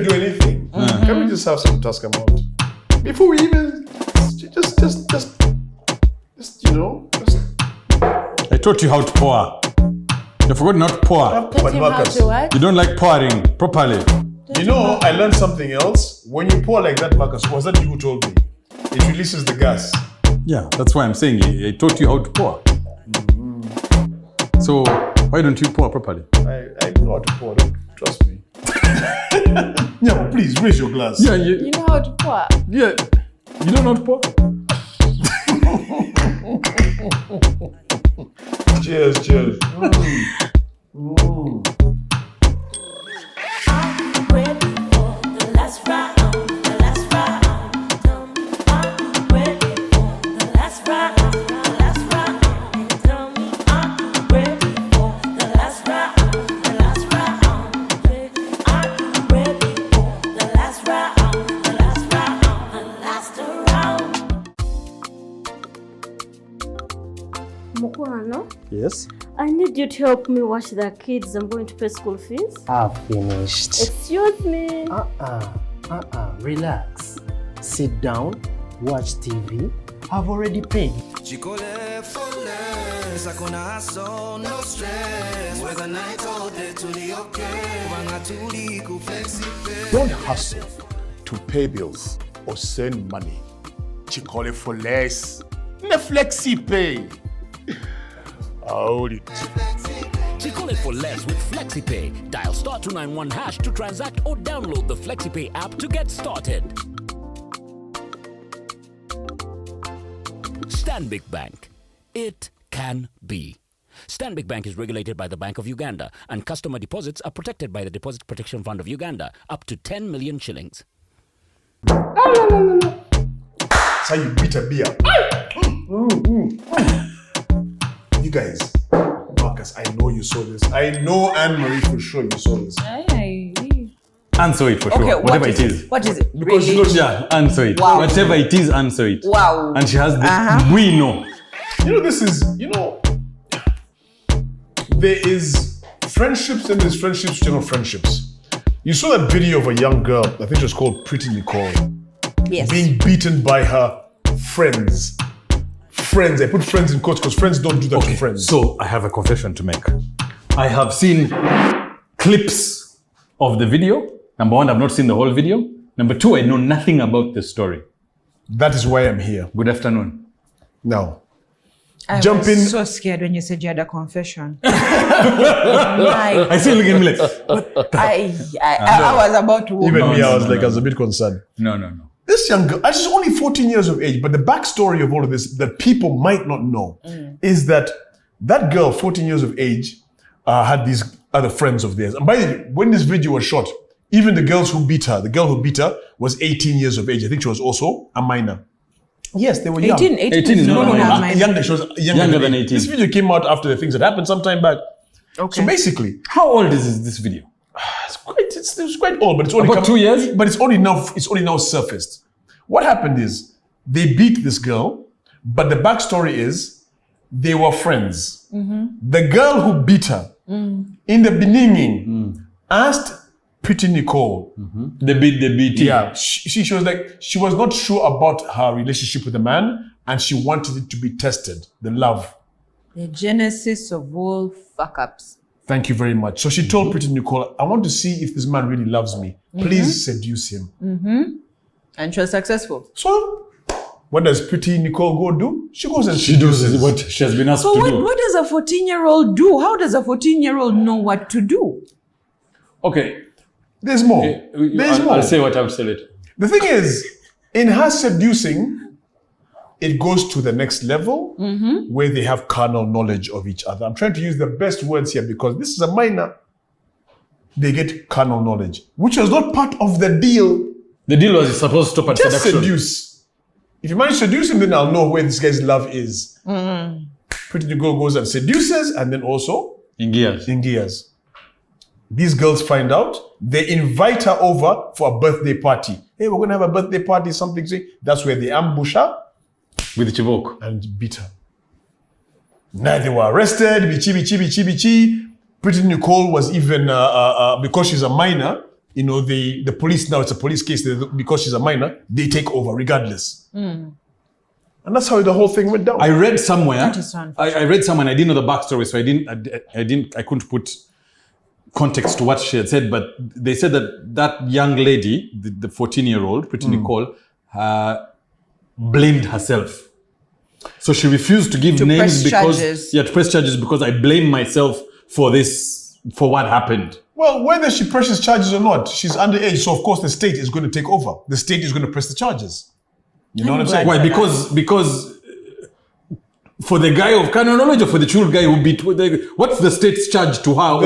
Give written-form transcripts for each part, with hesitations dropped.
do anything, can we just have some task amount before we even just I taught you how to pour. You forgot not to pour. But Marcus, you don't like pouring properly. I learned something else. When you pour like that, Marcus, was that you who told me? It releases the gas. Yeah, that's why I'm saying I taught you how to pour. So why don't you pour properly? I know how to pour. Don't trust me. Yeah, please raise your glass. Yeah, You know how to pour? Yeah, you don't know how to pour. Cheers. Mukwano, Yes? I need you to help me watch the kids. I'm going to pay school fees. I've finished. Excuse me. Relax. Sit down, watch TV. I've already paid. Don't hustle to pay bills or send money. Chikole for less. Ne flexi pay. Hold it. Chikole for less with FlexiPay. Dial *291# to transact or download the FlexiPay app to get started. Stanbic Bank. It can be. Stanbic Bank is regulated by the Bank of Uganda, and customer deposits are protected by the Deposit Protection Fund of Uganda, up to 10 million shillings. That's how you beat a beer. You guys, Marcus, I know you saw this. I know Anne-Marie for sure you saw this. Answer it for sure. Okay, Whatever it is. What is it? Because Really? Yeah, answer it. Wow. Whatever it is, answer it. Wow. And she has the we know. This is, there is friendships and there's friendships, general friendships. You saw that video of a young girl, I think it was called Pretty Nicole, Yes. being beaten by her friends. Friends, I put friends in quotes because friends don't do that to friends. So I have a confession to make. I have seen clips of the video. Number one, I've not seen the whole video. Number two, I know nothing about the story. That is why I'm here. Good afternoon. Now, I jump was in. so scared when you said you had a confession. I see you looking at me like, what? I was about to. Even me, I was no. I was a bit concerned. No. This young girl, she's only 14 years of age, but the backstory of all of this that people might not know is that girl, 14 years of age, had these other friends of theirs. And by the way, when this video was shot, even the girl who beat her was 18 years of age. I think she was also a minor. Yes, they were young. 18 is no, not not mine. Younger, she was younger than 18. This video came out after the things that happened some time back. Okay. So basically, How old is this video? it's quite old, but it's only About 2 years? But it's only now surfaced. What happened is they beat this girl, but the backstory is they were friends. The girl who beat her in the beginning asked Pretty Nicole. The beating. Yeah, she was like, she was not sure about her relationship with the man, and she wanted it to be tested, the love. The genesis of all fuck-ups. Thank you very much. So she told Pretty Nicole, I want to see if this man really loves me. Please seduce him. And she was successful. So what does Pretty Nicole go do? She goes and She does what she has been asked So to what do. does a 14-year-old do? How does a 14-year-old know what to do? Okay. There's more. There's more. I'll say what I would say later. The thing is, in her seducing, it goes to the next level where they have carnal knowledge of each other. I'm trying to use the best words here because this is a minor. They get carnal knowledge, which was not part of the deal. The deal was supposed to stop at Just seduction. seduce. If you manage to seduce him, then I'll know where this guy's love is. Pretty Nicole goes and seduces, and then also In gears. These girls find out. They invite her over for a birthday party. Hey, we're going to have a birthday party, something. That's where they ambush her. With Chibok. And beat her. Now they were arrested. Bichi. Pretty Nicole was even, because she's a minor, the police now, it's a police case, because she's a minor, they take over regardless. And that's how the whole thing went down. I read somewhere. That is so unfortunate. I read somewhere. And I didn't know the backstory, so I couldn't put context to what she had said. But they said that young lady, the 14-year-old, Pretty Nicole, blamed herself. So she refused to give names to press charges because I blame myself for this, for what happened. Well, whether she presses charges or not, she's underage, so of course the state is going to take over. The state is going to press the charges. You know what I'm saying? Why? Because for the guy of carnal knowledge, or for the children guy who beat, what's the state's charge to her?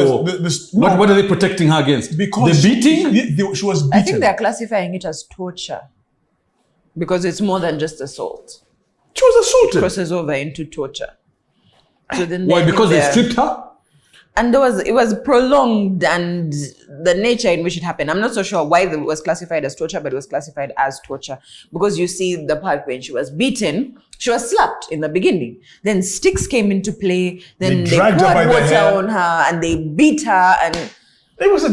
What are they protecting her against? Because the beating? She was beaten. I think they're classifying it as torture because it's more than just assault. She was assaulted. It crosses over into torture. So then Why? Because they stripped her? And it was prolonged, and the nature in which it happened. I'm not so sure why it was classified as torture, but it was classified as torture. Because you see the part when she was beaten, she was slapped in the beginning. Then sticks came into play. Then they poured water on her and they beat her, and it was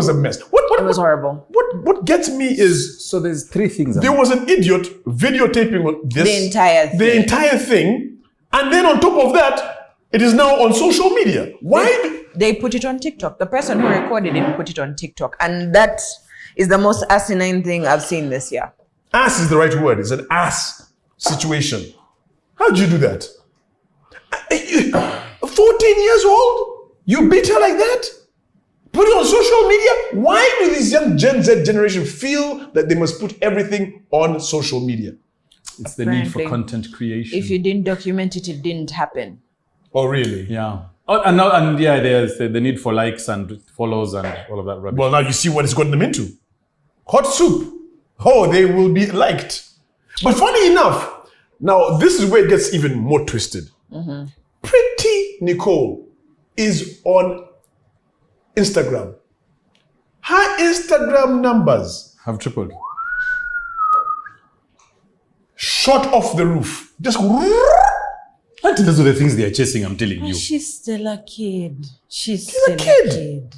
a mess. It was horrible. What gets me is, so there's three things. There was an idiot videotaping this, the entire thing, and then on top of that, it is now on social media. Why? They put it on TikTok. The person who recorded it put it on TikTok. And that is the most asinine thing I've seen this year. Ass is the right word. It's an ass situation. How'd you do that? 14 years old? You beat her like that? Put it on social media? Why do this young Gen Z generation feel that they must put everything on social media? It's the need for content creation. If you didn't document it, it didn't happen. Oh, really? Yeah. Oh, and there's the need for likes and follows and all of that rubbish. Well, now you see what it's gotten them into. Hot soup. Oh, they will be liked. But funny enough, now this is where it gets even more twisted. Pretty Nicole is on Instagram. Her Instagram numbers have tripled. Shot off the roof. Just those are the things they are chasing, I'm telling you. She's still a kid. She's still a kid.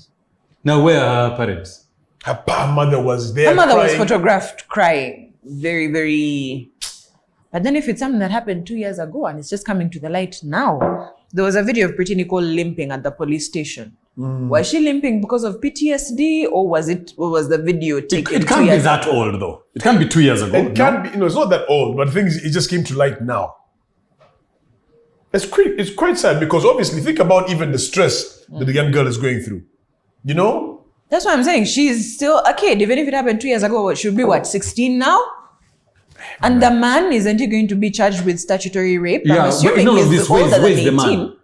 Now, where are her parents? Her mother was there. Her mother crying. was photographed crying. Very, very. But then if it's something that happened 2 years ago and it's just coming to the light now. There was a video of Pretty Nicole limping at the police station. Was she limping because of PTSD, or was the video taken? It can't be that old though. It can't be 2 years ago. It can't be. No, it's not that old. But the thing is, it just came to light now. It's quite sad because obviously think about even the stress that the young girl is going through. You know? That's what I'm saying. She's still a kid. Even if it happened 2 years ago, she would be 16 now? And the man, isn't he going to be charged with statutory rape? Yeah, I'm assuming but he's older than 18. The man?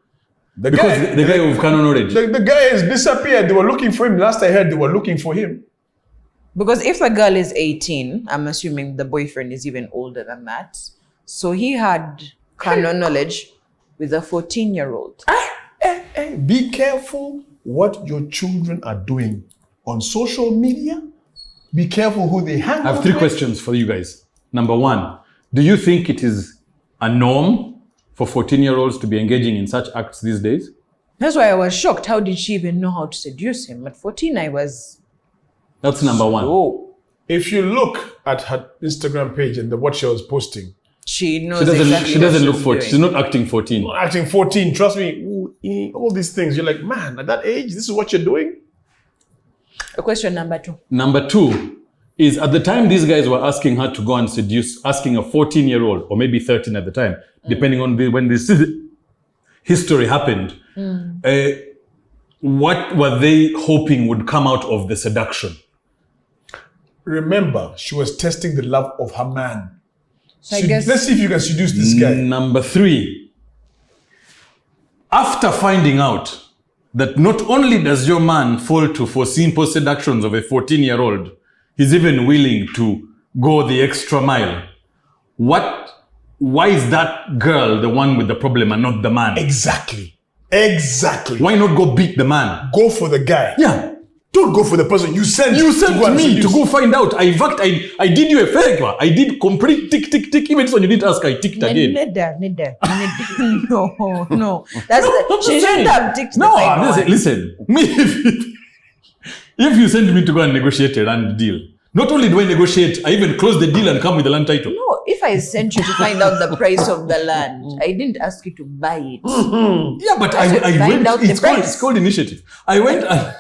The guy with canon knowledge. The guy has disappeared. They were looking for him. Last I heard, they were looking for him. Because if the girl is 18, I'm assuming the boyfriend is even older than that. So he had canon knowledge with a 14-year-old. Be careful what your children are doing on social media. Be careful who they hang out with. I have three questions for you guys. Number one, do you think it is a norm for 14-year-olds to be engaging in such acts these days? That's why I was shocked. How did she even know how to seduce him? At 14, I was... That's number one. Oh. If you look at her Instagram page and what she was posting, she knows she doesn't look 14. She's not acting 14. Not acting 14. Trust me, all these things. You're like, man, at that age, this is what you're doing? Question number two. Number two is at the time these guys were asking her to go and seduce, asking a 14-year-old or maybe 13 at the time, depending on when this history happened. What were they hoping would come out of the seduction? Remember, she was testing the love of her man. So I guess... Let's see if you can seduce this guy. Number three, after finding out that not only does your man fall for simple seductions of a 14-year-old, he's even willing to go the extra mile. Why is that girl the one with the problem and not the man? Exactly. Why not go beat the man? Go for the guy. Yeah. Don't go for the person you sent me to go find out. In fact, I did you a favor. I did complete tick. Even when you didn't ask, I ticked again. No. She shouldn't have ticked. No, listen. If you send me to go and negotiate a land deal, not only do I negotiate, I even close the deal and come with the land title. No, if I sent you to find out the price of the land, I didn't ask you to buy it. Yeah, but I find went. out the price. It's called initiative. I went and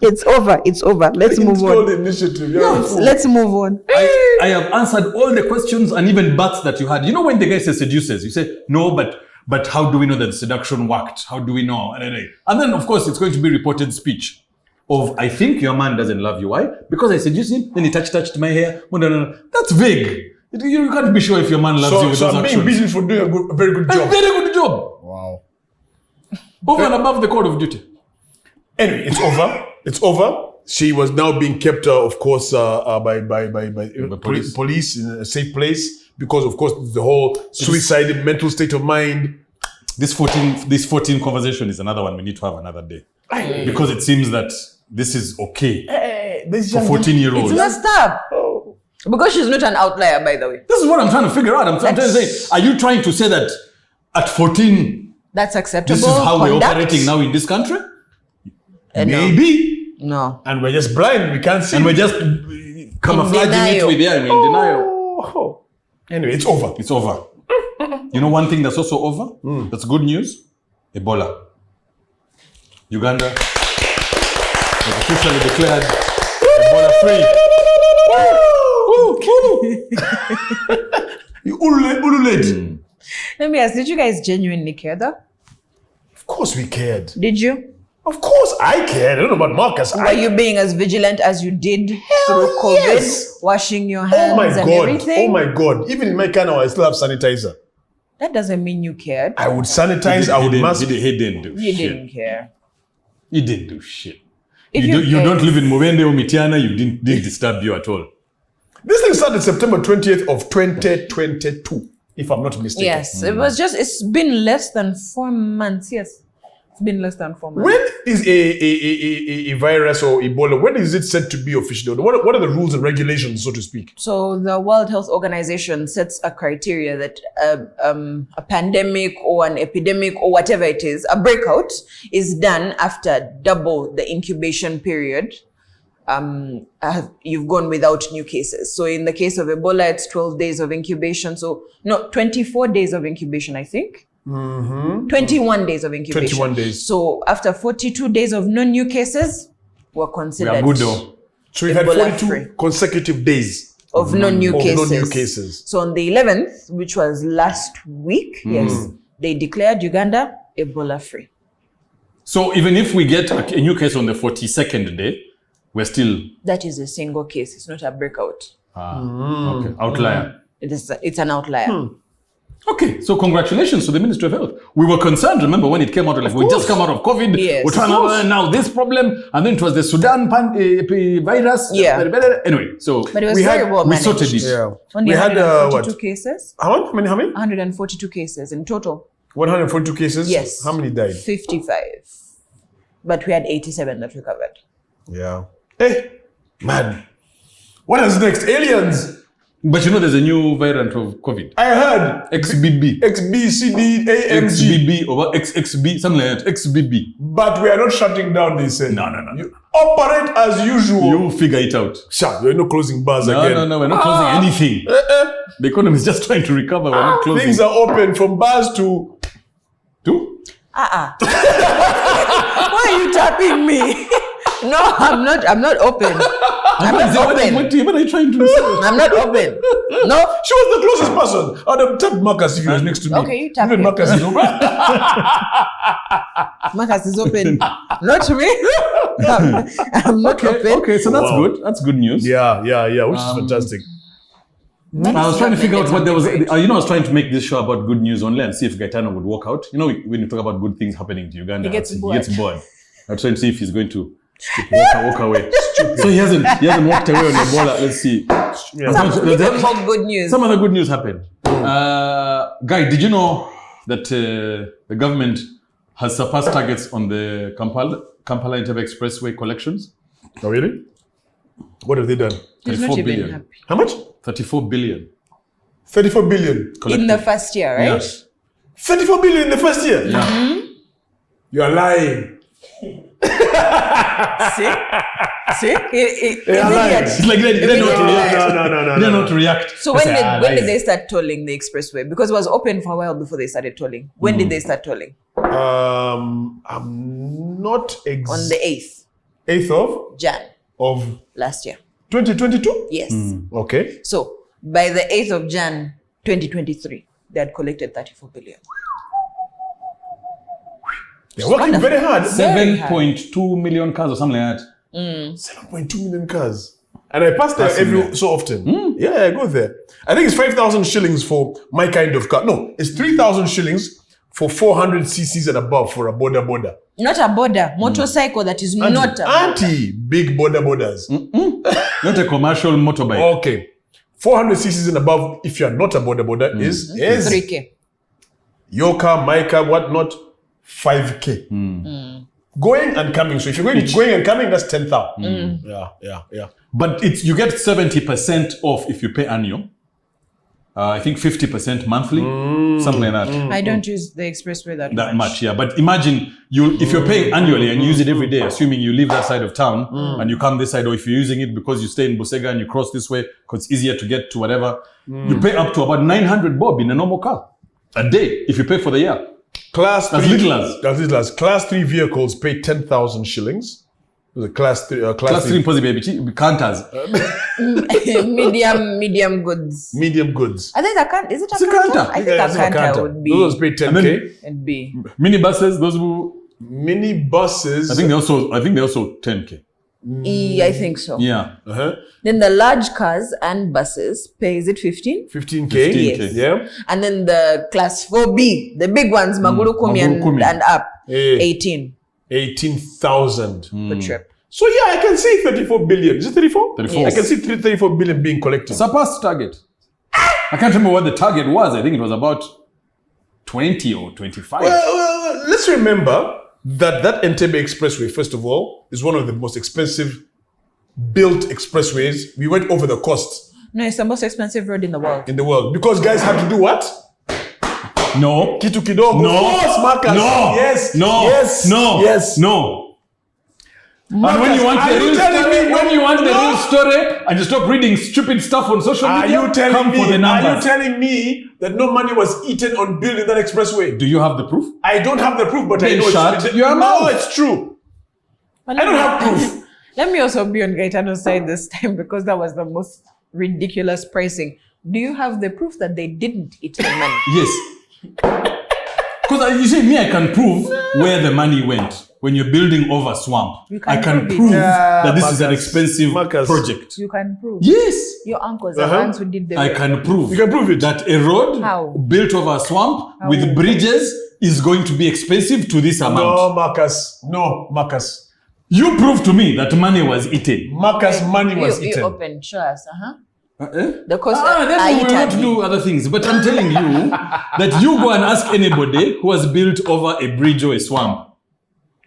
It's over. It's over. Let's move It's called on. initiative. You're a fool. Let's move on. I have answered all the questions and even bats that you had. You know when the guy says seduces, you say no, but how do we know that the seduction worked? How do we know? And then of course it's going to be reported speech of I think your man doesn't love you. Why? Because I seduced him. Then he touched my hair. No. That's vague. You can't be sure if your man loves you with So those I'm actions. being busy for doing a very good A job. very good job. Wow. Over and above the code of duty. Anyway, it's over. It's over. She was now being kept, of course, by police in a safe place because, of course, the whole suicidal mental state of mind. This 14 conversation is another one we need to have another day. Because it seems that this is okay for 14-year-olds. It's messed up. Because she's not an outlier, by the way. This is what I'm trying to figure out. I'm trying to say, are you trying to say that at 14, That's acceptable. this is how we're conduct? operating now in this country? No. Maybe. No. And we're just blind. We can't see. And we're just camouflaging it denial. with, in denial. Oh. Anyway, it's over. It's over. You know one thing that's also over? That's good news? Ebola. Uganda has officially declared Ebola free. You ululate. Let me ask, did you guys genuinely care though? Of course we cared. Did you? Of course I cared. I don't know about Marcus. Were you being as vigilant as you did through COVID? yes. Washing your Oh hands my and God. everything? Oh my God. Even in my car now, I still have sanitizer. That doesn't mean you cared. I would sanitize. I would mask. He didn't do You shit. didn't care. He didn't do shit. If You don't live in Mubende or Mitiana, you didn't disturb you at all. This thing started September 20th of 2022, if I'm not mistaken. Yes, it's been less than 4 months. Yes, it's been less than 4 months. When is a virus or Ebola, when is it said to be official? What are the rules and regulations, so to speak? So the World Health Organization sets a criteria that a pandemic or an epidemic or whatever it is, a breakout is done after double the incubation period. You've gone without new cases. So in the case of Ebola, it's 12 days of incubation. So no, 24 days of incubation, I think. 21 days of incubation. 21 days. So after 42 days of no new cases, we're We considered are good though. So we had Ebola 42 free. consecutive days of no new of cases. no new cases. So on the 11th, which was last week, yes, they declared Uganda Ebola free. So even if we get a new case on the 42nd day, we're still That is a single case. It's not a breakout. okay, outlier. It's an outlier. Okay, so congratulations to the Ministry of Health. We were concerned, remember, when it came out, like we just come out of COVID, Yes. we're trying to now this problem, and then it was the Sudan virus. Yeah. Anyway, so But it was we very well we managed. sorted it. Yeah. Only We had 142 what? cases. How many? 142 cases in total. 142 cases? Yes. How many died? 55. But we had 87 that recovered. Yeah. Hey, man. What is next? Aliens. But you know there's a new variant of COVID. I heard. XBB. XBCD, AMG. XBB or XXB, something like that. XBB. But we are not shutting down, they said. No. You operate as usual. You figure it out. Sure, we're not closing bars again. No, we're not closing anything. The economy is just trying to recover. We're not closing. Things are open from bars to... Why are you tapping me? No, I'm not open. I'm not open. What are you trying to say? I'm not open. No. She was the closest person. I'd have tapped Marcus if he was next to me. Okay, you tap Even him. Marcus is open. Marcus is open. Not me. I'm not open. Okay, so that's good. That's good news. Yeah, which is fantastic. I was trying to figure out what there was. I was trying to make this show about good news only and see if Gaetano would walk out. You know, when you talk about good things happening to Uganda, He gets he bored. gets bored. I was trying to see if he's going to walk away. So he hasn't walked away on Ebola. Let's see. Even more good news. Some other good news happened. Guy, did you know that the government has surpassed targets on the Kampala Entebbe Expressway collections? Oh, really? What have they done? He's not 34 even billion. happy. How much? 34 billion. 34 billion. In the first year, right? Yes. 34 billion in the first year? Yeah. You are lying. See? It's like they didn't know to react. No. They didn't know to react. So when did they start tolling the expressway? Because it was open for a while before they started tolling. When did they start tolling? I'm not On the 8th 8th of Jan of last year. 2022. Yes. Okay. So by the 8th of Jan 2023, they had collected 34 billion. They're working very hard. 7.2 million cars or something like that. 7.2 million cars. And I pass there every so often. Yeah, I go there. I think it's 5,000 shillings for my kind of car. No, it's 3,000 shillings for 400 cc's and above for a border. Not a border, motorcycle that is not a border. Big borders. Not a commercial motorbike. Okay. 400 cc's and above, if you're not a border, is 3K. your car, my car, whatnot, 5K. Going and coming. So if you're going and coming, that's 10,000. Yeah. But you get 70% off if you pay annual. I think 50% monthly, something like that. I don't use the expressway that much, yeah. But imagine if you're paying annually and you use it every day, assuming you live that side of town and you come this side, or if you're using it because you stay in Busega and you cross this way because it's easier to get to whatever, you pay up to about 900 bob in a normal car a day if you pay for the year. Class 3, as little as Class 3 vehicles pay 10,000 shillings. The class 3 impossible baby canters. medium goods. Medium goods. I think is it a canter? canter? I think a canter would be. Those pay 10K. It'd be. Minibuses, those who minibuses. I think they also 10K. I think so. Yeah. Then the large cars and buses pay, is it 15? 15K. Yes. Yeah. And then the class 4B, the big ones, Maguru Kumi and up, 18,000 per trip. So yeah, I can see 34 billion. Is it 34? 34. I can see 34 billion being collected. Surpassed target. I can't remember what the target was. I think it was about 20 or 25. Well, let's remember that Entebbe Expressway, first of all, is one of the most expensive built expressways. We went over the cost. No, it's the most expensive road in the world. Because guys had to do what? No. Kitu kidogo. No. Of course, Marcus. No. Yes. No. Yes. No. Yes. No. Marcus, and when you want the real story, no. and you stop reading stupid stuff on social media, Are you telling me that no money was eaten on building that expressway? Do you have the proof? I don't have the proof, but then I know shut your mouth. No, it's true. I don't have proof. Let me also be on Gaetano's side this time because that was the most ridiculous pricing. Do you have the proof that they didn't eat the money? Yes. Because you see, I can prove where the money went. When you're building over swamp, I can prove that this is an expensive project. You can prove. Yes. Your uncles are the ones who did the I can prove. You can prove it. That a road built over a swamp with bridges is going to be expensive to this amount. No, Marcus. You prove to me that money was eaten. Marcus, money was eaten. You open, show us, The cost that's why we want to do other things. But I'm telling you that you go and ask anybody who has built over a bridge or a swamp,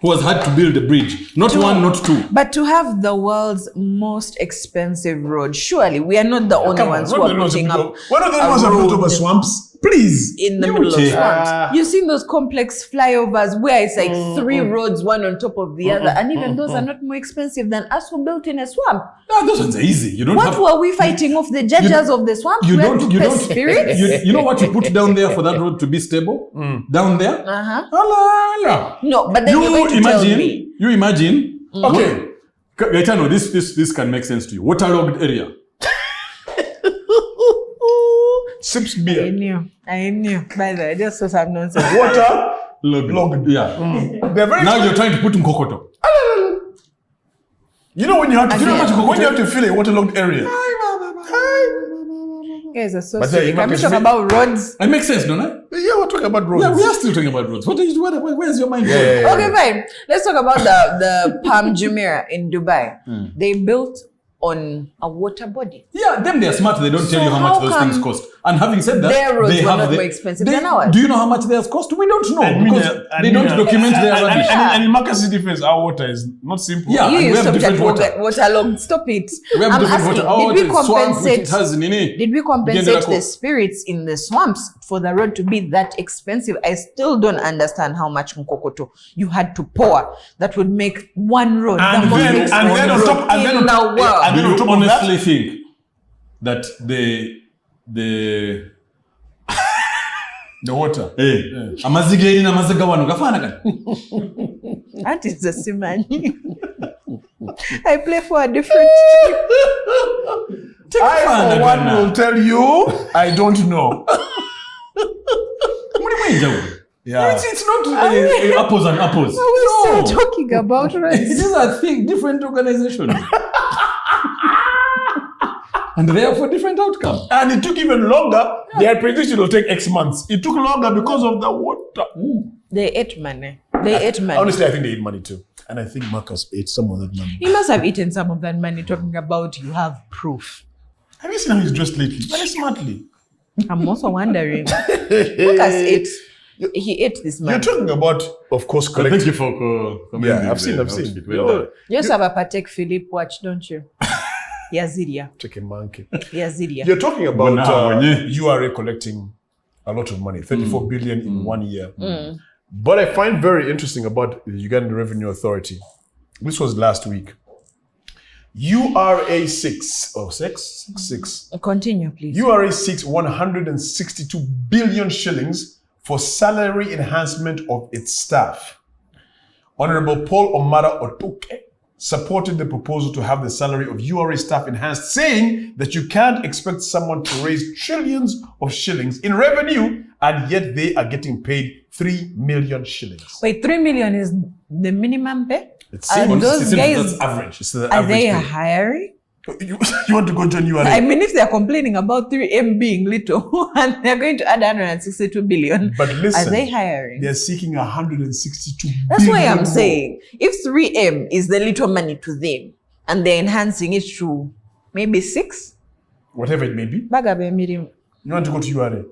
who has had to build a bridge. Not one, not two. But to have the world's most expensive road, surely we are not the only ones who are putting up. One of the ones are built over swamps. Please. In the middle of swamps. You've seen those complex flyovers where it's like 3 roads, one on top of the other. And even those are not more expensive than us who built in a swamp. No, those ones are easy. You don't what were we fighting off the judges of the swamp? You know what you put down there for that road to be stable? Down there? No, but then you're going to tell me. You imagine. Okay. Gaetano, this can make sense to you. Waterlogged area. Sips beer. I knew. By the way, just so some nonsense. Water logged. Yeah. Now you're trying to put in Kokoto. You know when you have to fill a waterlogged area. Guys are so silly. Can we talk about roads? It makes sense, don't it? Yeah, we're talking about roads. Yeah, we are still talking about roads. Where's your mind going? Okay, fine. Let's talk about the Palm Jumeirah in Dubai. They built on a water body. Yeah, them they're smart. They don't tell you how much those things cost. And having said that, Their roads they were have not the- more expensive they- than ours. Do you know how much theirs cost? We don't know because they don't document their rubbish. And in Marcus' defense, our water is not simple. Yeah. You and we have stopped at different water. waterlogged. Stop it. We have I'm different asking, water. Our did we water is swamp, which compensate? it has nini. Did we compensate Uganda the spirits in the swamps for the road to be that expensive? I still don't understand how much Nkokoto you had to pour that would make one road And the most then- expensive and then on road top- and then in on- the world. and Do then on you top of that- honestly think that The water. amazigeri n'amazigawano gafana kati? That is the Simani. I play for a different team. I, for one, will tell you, I don't know. Yeah. It's not apples and apples. We're still talking about rice. These are different organizations. And they are for different outcomes. And it took even longer. Their prediction will take X months. It took longer because of the water. They ate money. They ate money. Honestly, I think they ate money too. And I think Marcus ate some of that money. He must have eaten some of that money, talking about you have proof. Have you seen how he's dressed lately? Very smartly. I'm also wondering. Lucas ate. He ate this money. You're talking about, of course, collective. Thank you for coming. Yeah, I've seen. Well, You also have a Patek Philippe watch, don't you? Yaziria. Chicken monkey. Yaziria. You're talking about Well, now, URA collecting a lot of money, 34 billion in 1 year. But I find very interesting about the Uganda Revenue Authority. This was last week. URA 6 or 6? Continue, please. URA 6 162 billion shillings for salary enhancement of its staff. Honorable Paul Omara Otuke supported the proposal to have the salary of URA staff enhanced, saying that you can't expect someone to raise trillions of shillings in revenue and yet they are getting paid 3 million shillings. Wait, 3 million is the minimum pay? It Are seems those guys, that's average. it's the are average they pay. hiring? You want to go join URA? I mean, if they're complaining about 3M being little and they're going to add 162 billion, But listen, are they hiring? they're seeking 162 That's why billion I'm more. saying, if 3M is the little money to them and they're enhancing it to maybe 6, Whatever it may be. bagabe mirimu. You want to go to URA?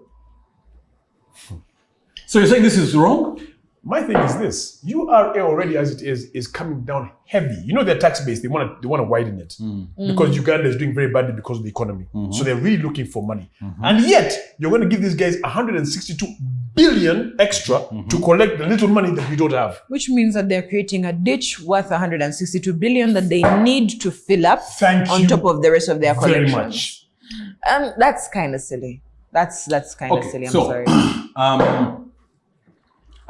So you're saying this is wrong? My thing is this: URA already, as it is coming down heavy. You know their tax base; they want to widen it because Uganda is doing very badly because of the economy. So they're really looking for money, and yet you're going to give these guys 162 billion extra to collect the little money that we don't have. Which means that they're creating a ditch worth 162 billion that they need to fill up Thank on you top of the rest of their very collections. much. That's kind of silly. That's kind of silly. I'm so, sorry.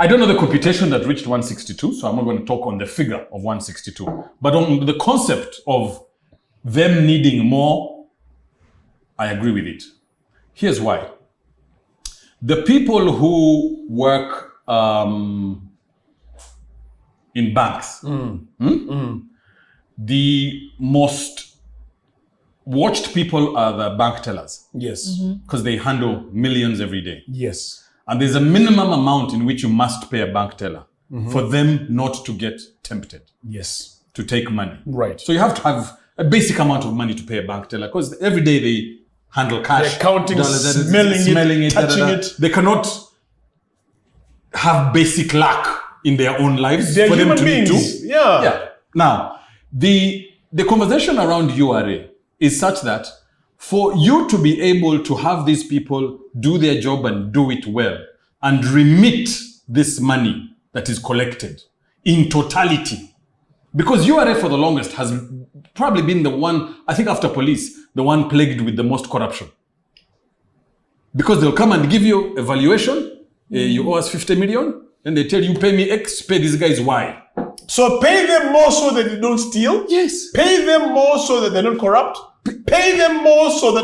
I don't know the computation that reached 162, so I'm not going to talk on the figure of 162. But on the concept of them needing more, I agree with it. Here's why. The people who work in banks, the most watched people are the bank tellers Yes, because they handle millions every day. yes, And there's a minimum amount in which you must pay a bank teller for them not to get tempted yes. to take money. Right. So you have to have a basic amount of money to pay a bank teller because every day they handle cash. They're counting, dollars, smelling it, touching da, da, da. it. They cannot have basic luck in their own lives They're for them human to need beings. to. Yeah. Now, the conversation around URA is such that for you to be able to have these people do their job and do it well and remit this money that is collected in totality, because URA for the longest has probably been the one, I think after police, the one plagued with the most corruption. Because they'll come and give you a valuation, you owe us 50 million, and they tell you pay me X, pay these guys Y. So pay them more so that they don't steal. Yes. Pay them more so that they're not corrupt. Pay them more so that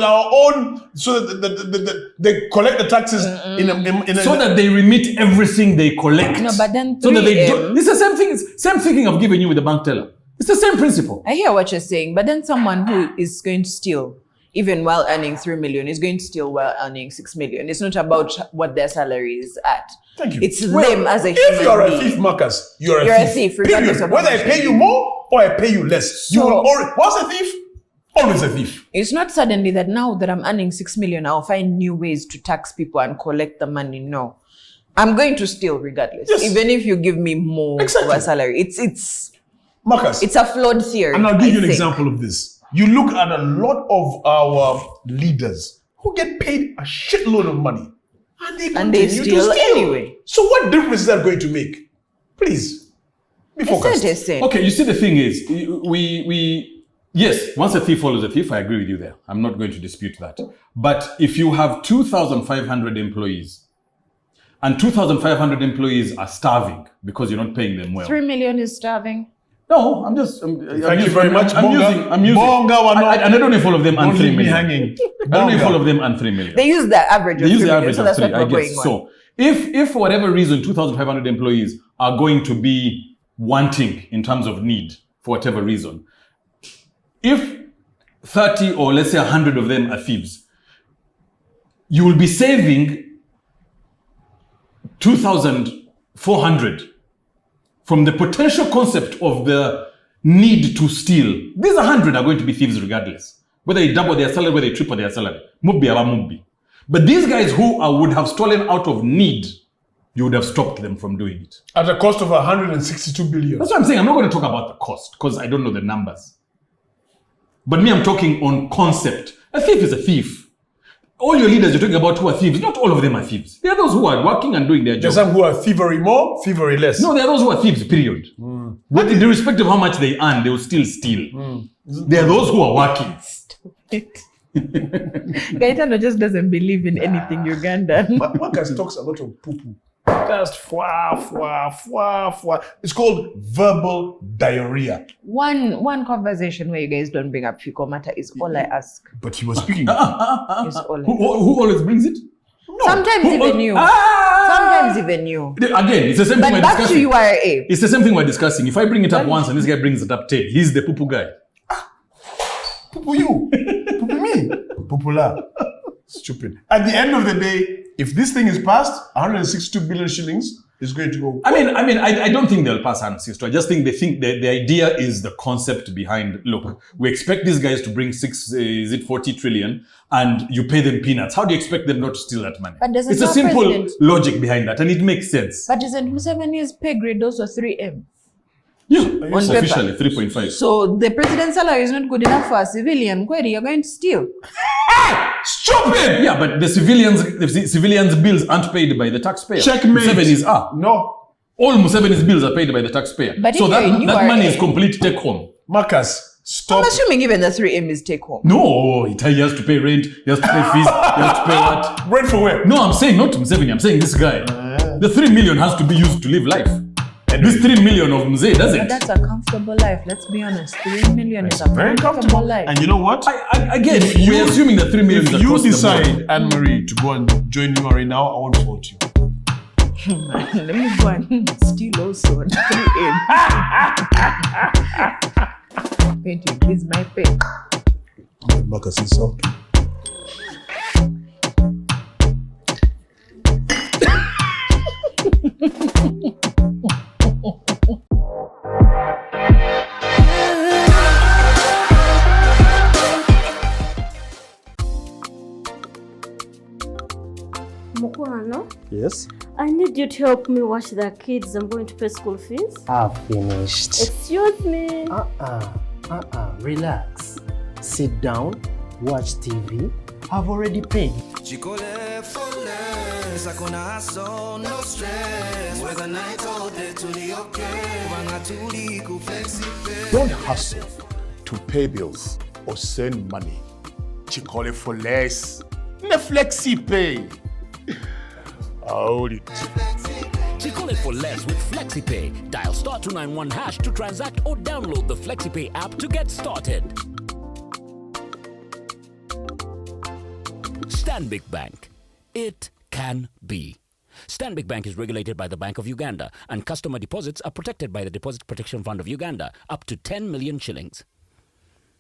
so that they collect the taxes in a So that they remit everything they collect. No, but then so that they 3M do, it's the same thing. Same thinking I've given you with the bank teller. It's the same principle. I hear what you're saying, but then someone who is going to steal, even while earning 3 million, is going to steal while earning 6 million. It's not about what their salary is at. Thank you. It's them as a human If you're a being. thief, Marcus, you're You're a a thief. thief, regardless Period. of Whether how I much pay you you more or I pay you less, you So- will already. What's a thief? Always a thief. It's not suddenly that now that I'm earning 6 million, I'll find new ways to tax people and collect the money. No. I'm going to steal regardless. Yes. Even if you give me more Exactly. of a salary. It's Marcus, a flawed theory. and I'll give you an think. example of this. You look at a lot of our leaders who get paid a shitload of money and they continue steal to steal anyway. So what difference is that going to make? Please, be focused. It's not Okay, you see, the thing is, yes, once a thief follows a thief, I agree with you there. I'm not going to dispute that. But if you have 2,500 employees, and 2,500 employees are starving because you're not paying them well. 3 million is starving. No, I'm just. Thank you very much, I'm Bonga. using. Bonga, I don't know if all of them earn Don't 3 leave me million. hanging. I don't know if all of them earn 3 million. They use the average They of use 3 the million, average so of that's 3, what I we're going guess. on. So if for whatever reason 2,500 employees are going to be wanting in terms of need for whatever reason, if 30 or let's say 100 of them are thieves, you will be saving 2,400 from the potential concept of the need to steal. These 100 are going to be thieves regardless. Whether they double their salary, whether they triple their salary. Mubbi aba mubbi. But these guys who would have stolen out of need, you would have stopped them from doing it. At a cost of 162 billion. That's what I'm saying. I'm not going to talk about the cost because I don't know the numbers. But me, I'm talking on concept. A thief is a thief. All your leaders you're talking about who are thieves, not all of them are thieves. There are those who are working and doing their job. There's some who are thievery more, thievery less. No, there are those who are thieves, period. But irrespective of how much they earn, they will still steal. There are those who are working. Gaetano just doesn't believe in anything Ugandan. Marcus talks a lot of poo-poo. Just fwa. It's called verbal diarrhea. One conversation where you guys don't bring up fecal matter is all I ask. But he was speaking. Is all I Who always brings it? Sometimes even you. Ah! Sometimes even you. Again, it's the same thing But we're back to discussing. URA. It's the same thing we're discussing. If I bring it up once and this guy brings it up 10, he's the poo-poo guy. Poo-poo you. Poo-poo me. Poo-poo-la. Stupid. At the end of the day, if this thing is passed, 162 billion shillings is going to go. I don't think they'll pass 162. I just think they think that the idea is the concept behind, look, we expect these guys to bring 40 trillion and you pay them peanuts. How do you expect them not to steal that money? But doesn't It's a our simple president- logic behind that and it makes sense. But isn't Museveni's pay grade also 3M? Yeah, On paper. officially 3.5. So the president's salary is not good enough for a civilian. Query, you're going to steal. Stupid! Yeah, but the civilians' bills aren't paid by the taxpayer. Checkmate. Museveni's are. No. All Museveni's bills are paid by the taxpayer. But so if you're in that money URA is complete take home. Marcus, stop. I'm assuming even the 3M is take home. No, he has to pay rent, he has to pay fees, he has to pay what? Rent for where? No, I'm saying not Museveni, I'm saying this guy. The 3 million has to be used to live life. This 3 million of Mzee But doesn't. that's a comfortable life. Let's be honest. 3 million is a Very comfortable comfortable. life. And you know what? Again, we're assuming that 3 million is If you across the board. decide, Anne-Marie, to go and join you right now, I won't fault you. Let me go and steal also on 3M. Going to increase my pay. Marcus is so. Mukwano, Yes, I need you to help me watch the kids. I'm going to pay school fees. I've finished. Excuse me. Relax. Sit down, watch TV. I've already paid. Chikole flawless, hakuna hustle, no stress. Whether night or day, tuli okay. Wanga tuli ku flexi Don't hustle to pay bills or send money. Chikole for less. Ne flexi pay. Hold it. Call it for less with FlexiPay. Dial *291# to transact or download the FlexiPay app to get started. Stanbic Bank. It can be. Stanbic Bank is regulated by the Bank of Uganda, and customer deposits are protected by the Deposit Protection Fund of Uganda, up to 10 million shillings.